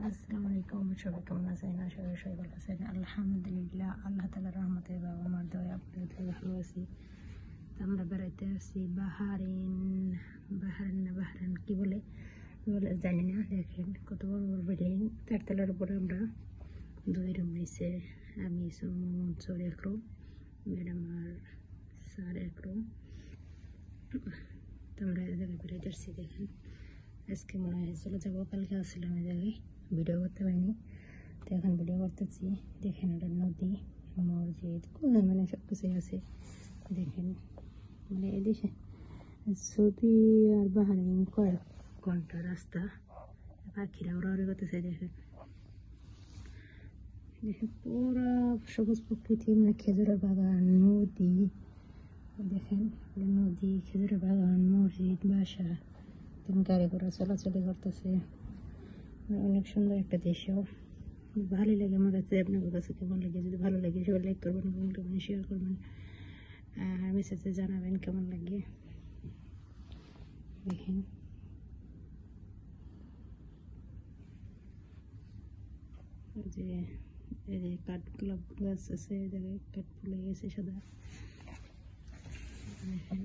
আসসালামু আলাইকুম, সবাই কেমন আছেন? আশা করি সবাই ভালো আছেন। আলহামদুলিল্লাহ, আল্লাহ তাআলার রহমতে বাবা মার দয়া আপনাদের ভালো আছি। তো আমরা বেড়াইতে আসছি বাহারাইন কি বলে জানি না। দেখেন কত বড় বড় বিল্ডিং, চারতলার উপরে আমরা 2 রুম নিচে, আমি মনসুর এক রুম, ম্যাডাম আর স্যার এক রুম। তো আমরা এই জায়গায় বেড়াইতে আসছি। দেখেন আজকে মনে হয় চলে যাবো, কালকে আসছিলাম এই জায়গায়, ভিডিও করতে পারিনি, তো এখন ভিডিও করতেছি। দেখেন এটা নদী, মসজিদ, মানে সব কিছুই আছে। দেখেন মানে এদেশে সৌদি আর বাহারাইন কয়েক ঘন্টা রাস্তা, পাখিরা ওরা করতেছে। দেখেন দেখেন পুরা সবুজ প্রকৃতি, মানে খেজুরের বাগান, নদী। দেখেন নদী, খেজুরের বাগান, মসজিদ, বাসা, গাড়ি ঘোড়া চলাচলি করতেছে। অনেক সুন্দর একটা দৃশ্য, ভালোই লাগে আমার কাছে। আপনাদের কাছে কেমন লাগে? যদি ভালো লাগে সবাই লাইক করবেন, কমেন্ট করবেন, শেয়ার করবেন, আর মেসেজে জানাবেন কেমন লাগে। দেখেন যে এই যে কাঠগুলো গাছ আছে, এই জায়গায় কাঠ ফুলে গেছে সাদা। দেখেন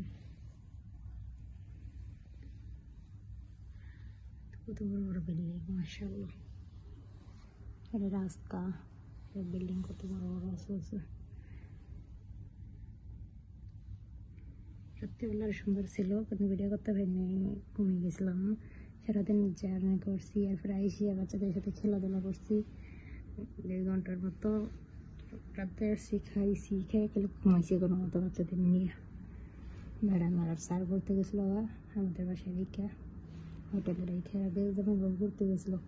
কত বড় বড় বিল্ডিং, মাশাআল্লাহ। এটা রাস্তা, বিল্ডিং কত বড় বড় আছে। সত্যি বলে সুন্দর ছিল, কিন্তু ভিডিও করতে পারিনি, ঘুমিয়ে গেছিলাম। সারাদিন জার্নি করছি, এরপরে আইসি বাচ্চাদের সাথে খেলাধুলা করছি 1.5 ঘন্টার মতো। রাতে আসছি, খাইছি, খেয়ে খেলে ঘুমাইছি কোনো মতো বাচ্চাদের নিয়ে। ম্যাডাম আর স্যার ঘুরতে গেছিলো আমাদের বাসায় রেখা, হোটেলে রেখে যেমন ঘুরতে গেছিলো।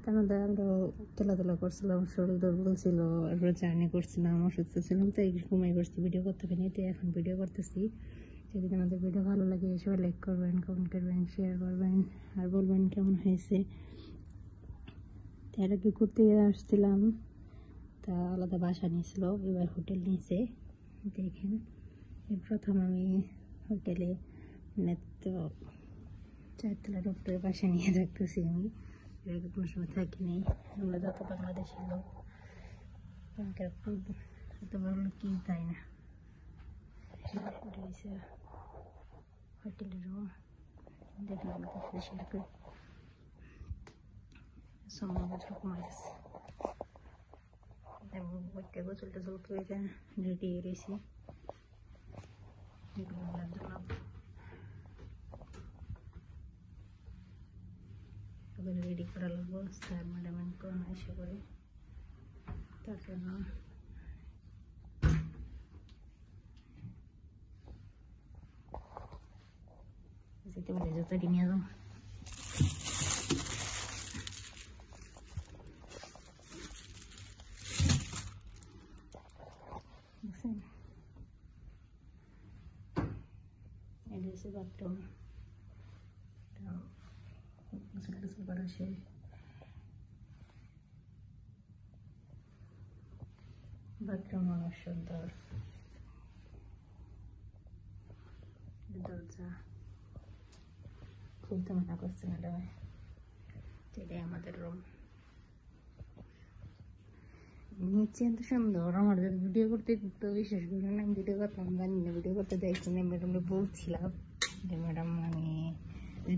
তার মধ্যে আমরা খেলাধুলা করছিলাম, শরীর দুর্বল ছিল, এরপরে জার্নি করছিলাম, অসুস্থ ছিলাম, তো এই ঘুমাই করছি, ভিডিও করতে পারিনি। তো এখন ভিডিও করতেছি। যদি আমাদের ভিডিও ভালো লাগে সবাই লাইক করবেন, কমেন্ট করবেন, শেয়ার করবেন, আর বলবেন কেমন হয়েছে। এর আগে ঘুরতে আসছিলাম, তা আলাদা বাসা নিয়েছিল, এবার হোটেল নিয়েছে। দেখেন এই প্রথম আমি হোটেলে, মানে তো 4 তলার উপরে বাসা নিয়ে থাকতেছি আমি, এর আগে কোনো সময় থাকিনি। আমরা যত বাংলাদেশি লোক, এত বড় লোক কি তাই না। হোটেলের রুম দেখলাম, গোসল টোসল করে রেডি রয়েছি। রেডি করা লাগবো, স্যার ম্যাডাম এসে করে, তার জন্য যেতে বলে জুতো নিয়ে যাবো। এটা হচ্ছে বাথরুম, গোসল টোসল করা শেষ। বাথরুম অনেক সুন্দর, দরজা খুলতে মানা করছে ম্যাডামে। এটাই আমাদের রুম। নিচে এত সুন্দর, আমার যদি ভিডিও করতে দিত, বিশেষ করে আমি ভিডিও করতাম, জানি না ভিডিও করতে দেখছি না। ম্যাডামকে বলছিলাম যে ম্যাডাম আমি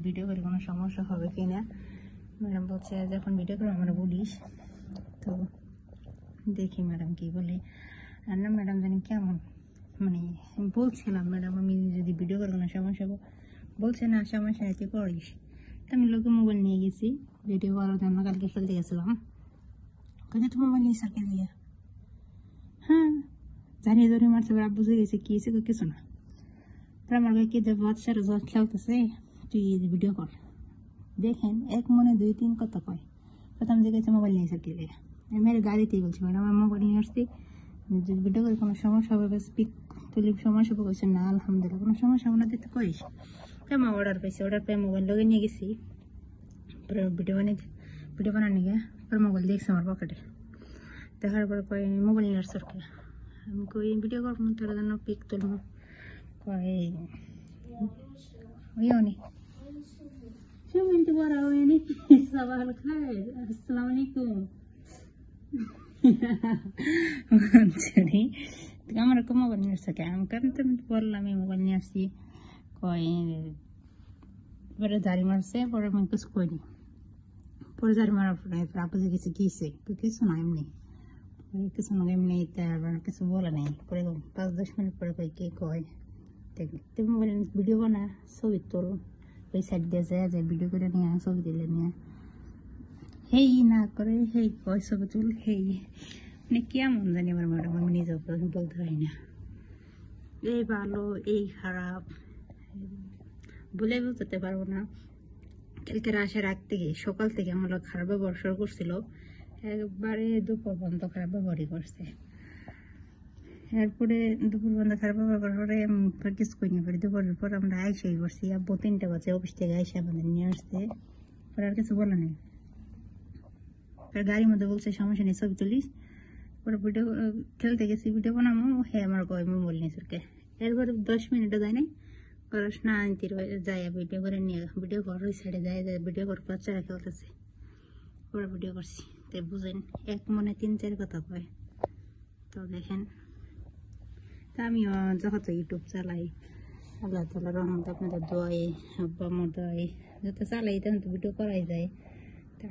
ভিডিও করে কোনো সমস্যা হবে কি না। ম্যাডাম বলছে যখন ভিডিও করে আমরা বলিস। তো দেখি ম্যাডাম কি বলে। আর না ম্যাডাম জানি কেমন, মানে আমি বলছিলাম ম্যাডাম আমি যদি ভিডিও করে কোনো সমস্যা হবে, বলছে না সমস্যা নেই তুই করিস। তো আমি লোকে মোবাইল নিয়ে গেছি ভিডিও করার জন্য, কালকে খেলতে গেছিলাম। কিন্তু তো মোবাইল নিয়ে সার্কেল দিয়ে, হ্যাঁ জানিয়ে ধরে মারছে, আব্বু বুঝে গেছে কি হয়েছে, কিছু না। তারপর আমার কি যে বাচ্চারা খেলতেছে, তুই ভিডিও কর। দেখেন এক মনে 2-3 কথা কয়। প্রথম দেখেছে মোবাইল নিয়ে সার্কেল দিয়ে, আমি গাড়িতেই বলছি ম্যাডাম আমার মোবাইল নিয়ে আসছি, যদি ভিডিও করে কোনো সমস্যা হবে, স্পিক তুলি সমস্যা হবে, কইছে না আলহামদুলিল্লাহ কোনো সমস্যা হবে না, দিতে কইস। আমার অর্ডার পেয়েছি, অর্ডার পেয়ে মোবাইল লগে নিয়ে গেছি, ভিডিও বানানি গিয়ে পরে মোবাইল দেখছি আমার পকেটে। দেখার পরে কয় মোবাইল নিয়ে আসছে, আমি কই ভিডিও করবো তোর জন্য পিক তুলবো, কয় ওইও নি সে বলতে পারা হয়নি। صباح الخير السلام عليكم আমার এরকম মোবাইল নিয়ে আসছে কেন কারণ তো আমি বললাম আমি মোবাইল নিয়ে আসছি কয় পরে দাড়ি মারছে পরে আমি কিছু কইনি পরে দাড়ি মারার পরে আপু যে কিছু গিয়েছে কিছু না এমনি কিছু না এমনি তারপর কিছু বলে নেই পরে 5-10 মিনিট পরে কই কে কয় তুমি মোবাইল ভিডিও বানা ছবি তোল ওই সাইড দিয়ে যায় যে ভিডিও করে নিয়ে ছবি দিলে নিয়ে হেই না করে হেই কয় ছবি তুল হেই মানে কেমন জানি আমার ম্যাডাম আমি নিজেও বলতে পারি না এই ভালো এই খারাপ বলে বুঝতে পারবো না কালকে আসার আগ থেকে সকাল থেকে আমার খারাপ ব্যবহার শুরু করছিল একবারে দুপুর পর্যন্ত খারাপ ব্যবহারই করছে এরপরে দুপুর পর্যন্ত খারাপ ব্যবহার করার পরে কিছু করিনি পরে দুপুরের পর আমরা আইসাই করছি আব্বু 3টা বাজে অফিস থেকে আইসা আমাদের নিয়ে আসতে পরে আর কিছু বলে নেই গাড়ির মধ্যে বলছে সমস্যা নেই ছবি তুলিস পরে ভিডিও খেলতে গেছি ভিডিও বানাবো হ্যাঁ আমার কয় মোবাইল নিয়ে সরকে এরপরে 10 মিনিটও যায় নাই করস না আনতির যায় ভিডিও করে নিয়ে ভিডিও কর ওই সাইডে যায় ভিডিও করে বাচ্চারা খেলতেছে পরে ভিডিও করছি তাই বুঝেন এক মনে 3-4 কথা কয় তো দেখেন তা আমিও যখন তো ইউটিউব চালাই আল্লাহ তাআলা রহমত আপনাদের দোয়ায় আব্বা আমার দোয়ায় যত চালাই তখন তো ভিডিও করাই যায়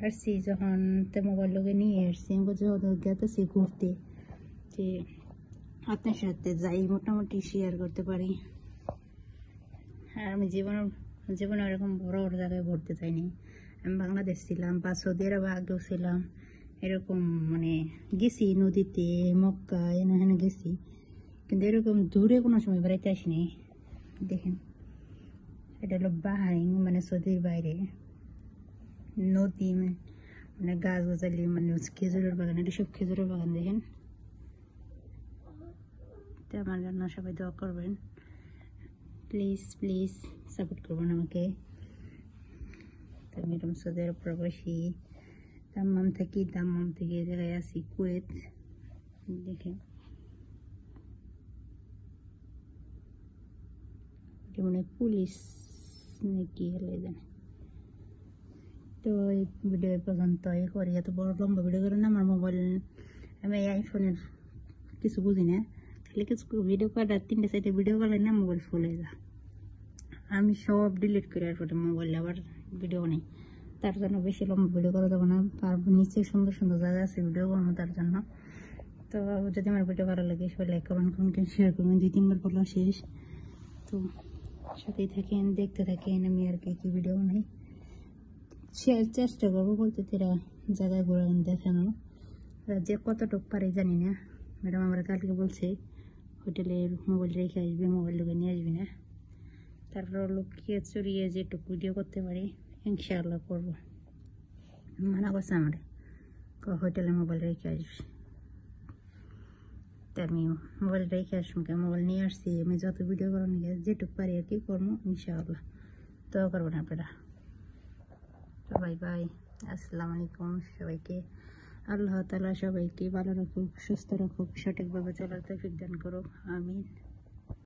আসছি যখন তো মোবাইল লোকে নিয়ে আসছি গেতেছি ঘুরতে যে আপনার সাথে যাই মোটামুটি শেয়ার করতে পারি আর আমি জীবনে এরকম বড় বড় জায়গায় ঘুরতে চাইনি আমি বাংলাদেশ ছিলাম বা সৌদি আরব আগেও ছিলাম এরকম মানে গেছি নদীতে মক্কা এখানে গেছি কিন্তু এরকম দূরে কোনো সময় বেড়াইতে আসিনি দেখেন এটা হলো বাহারিন মানে সৌদির বাইরে নদী মানে গাছ গাছালি মানে খেজুরের বাগান এটা সব খেজুরের বাগান দেখেন তো আমার জন্য সবাই দোয়া করবেন প্লিজ সাপোর্ট করবেন আমাকে তো আমি এরকম সৌদি আরব প্রবাসী দাম্মাম থেকে এই জায়গায় আছি কুয়েত দেখেন মানে পুলিশ নাকি হলে জানে তো এই ভিডিও পর্যন্ত করি এত বড় লম্বা ভিডিও করে না আমার মোবাইল আমি আইফোনের কিছু বুঝি না খালি কিছু ভিডিও করার 3-4 ভিডিও করলে না মোবাইল ফুল হয়ে যায় আমি সব ডিলিট করে আর মোবাইল আবার ভিডিও নেই তার জন্য বেশি লম্বা ভিডিও করা যাবে না আর নিচে সুন্দর সুন্দর জায়গা আছে ভিডিও করবো তার জন্য তো যদি আমার ভিডিও ভালো লাগে সবাই লাইক করবেন কমেন্ট শেয়ার করবেন 2-3 বার করলে শেষ তো সাথেই থাকেন দেখতে থাকেন আমি আর কি ভিডিও বানাই চেষ্টা করবো বলতে তেরা জায়গায় ঘোরা দেখানো যে কতটুকু পারে জানি না ম্যাডাম আমরা কালকে বলছে হোটেলের মোবাইল রেখে আসবে মোবাইল লোকে নিয়ে আসবি না তারপর লুকিয়ে চড়িয়ে যেটুকু ভিডিও করতে পারি ইনশাআল্লাহ করবো মানা করছে আমার হোটেলে মোবাইল রেখে আসবি তা আমি মোবাইল রেখে আসবো মোবাইল নিয়ে আসছি আমি যত ভিডিও করানো যেটুকু পারি আর কি করবো ইনশাআল্লাহ তো করবেন আপনারা বাই বাই আসসালামু আলাইকুম সবাইকে আল্লাহ তাআলা সবাইকে ভালো রাখুক সুস্থ রাখুক সঠিকভাবে চলার তৌফিক দান করুক আমিন